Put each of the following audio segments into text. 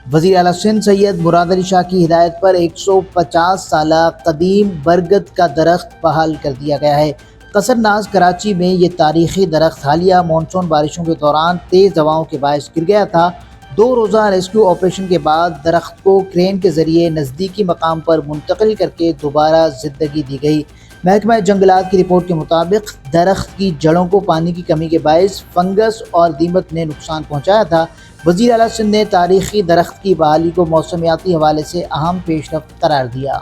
وزیر اعلیٰ سندھ سید مراد علی شاہ کی ہدایت پر 150 سالہ قدیم برگد کا درخت بحال کر دیا گیا ہے۔ قصر ناز کراچی میں یہ تاریخی درخت حالیہ مانسون بارشوں کے دوران تیز ہواؤں کے باعث گر گیا تھا۔ 2 روزہ ریسکیو آپریشن کے بعد درخت کو کرین کے ذریعے نزدیکی مقام پر منتقل کر کے دوبارہ زندگی دی گئی۔ محکمہ جنگلات کی رپورٹ کے مطابق درخت کی جڑوں کو پانی کی کمی کے باعث فنگس اور دیمک نے نقصان پہنچایا تھا۔ وزیر اعلیٰ سندھ نے تاریخی درخت کی بحالی کو موسمیاتی حوالے سے اہم پیش رفت قرار دیا۔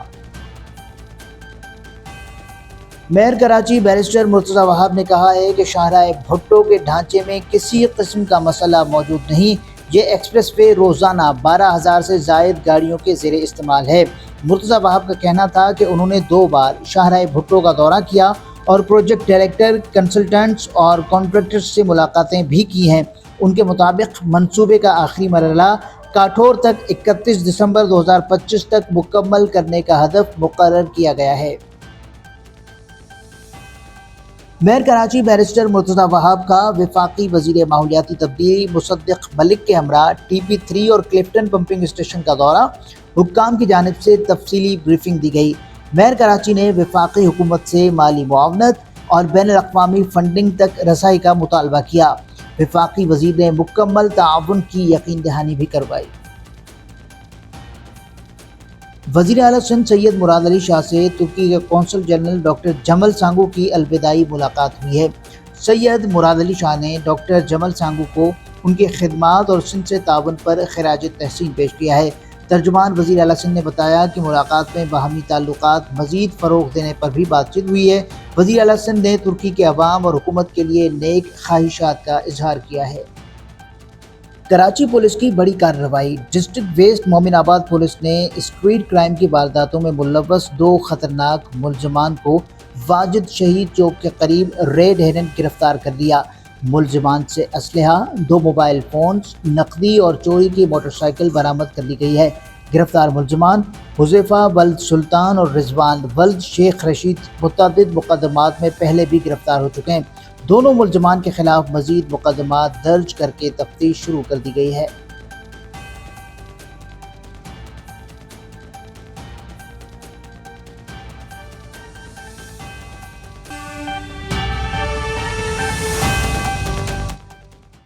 میئر کراچی بیرسٹر مرتضی وہاب نے کہا ہے کہ شاہراہ بھٹو کے ڈھانچے میں کسی قسم کا مسئلہ موجود نہیں۔ یہ ایکسپریس وے روزانہ 12,000 سے زائد گاڑیوں کے زیر استعمال ہے۔ مرتضی وہاب کا کہنا تھا کہ انہوں نے 2 بار شاہراہ بھٹو کا دورہ کیا اور پروجیکٹ ڈائریکٹر، کنسلٹنٹس اور کانٹریکٹرز سے ملاقاتیں بھی کی ہیں۔ ان کے مطابق منصوبے کا آخری مرحلہ کاٹھور تک 31 دسمبر 2025 تک مکمل کرنے کا ہدف مقرر کیا گیا ہے۔ میئر کراچی بیرسٹر مرتضی وہاب کا وفاقی وزیر ماحولیاتی تبدیلی مصدق ملک کے ہمراہ TP3 اور کلفٹن پمپنگ اسٹیشن کا دورہ، حکام کی جانب سے تفصیلی بریفنگ دی گئی۔ میئر کراچی نے وفاقی حکومت سے مالی معاونت اور بین الاقوامی فنڈنگ تک رسائی کا مطالبہ کیا۔ وفاقی وزیر نے مکمل تعاون کی یقین دہانی بھی کروائی۔ وزیر اعلیٰ سندھ سید مراد علی شاہ سے ترکی کے قونصل جنرل ڈاکٹر جمل سانگو کی الوداعی ملاقات ہوئی ہے۔ سید مراد علی شاہ نے ڈاکٹر جمل سانگو کو ان کی خدمات اور سندھ سے تعاون پر خراج تحسین پیش کیا ہے۔ ترجمان وزیر اعلیٰ سندھ نے بتایا کہ ملاقات میں باہمی تعلقات مزید فروغ دینے پر بھی بات چیت ہوئی ہے۔ وزیر اعلیٰ سندھ نے ترکی کے عوام اور حکومت کے لیے نیک خواہشات کا اظہار کیا ہے۔ کراچی پولیس کی بڑی کارروائی۔ ڈسٹرکٹ ویسٹ مومن آباد پولیس نے اسٹریٹ کرائم کی وارداتوں میں ملوث 2 خطرناک ملزمان کو واجد شہید چوک کے قریب ریڈ ہیرن گرفتار کر لیا۔ ملزمان سے اسلحہ، 2 موبائل فونز، نقدی اور چوری کی موٹر سائیکل برآمد کر لی گئی ہے۔ گرفتار ملزمان حذیفہ ولد سلطان اور رضوان ولد شیخ رشید متعدد مقدمات میں پہلے بھی گرفتار ہو چکے ہیں۔ دونوں ملزمان کے خلاف مزید مقدمات درج کر کے تفتیش شروع کر دی گئی ہے۔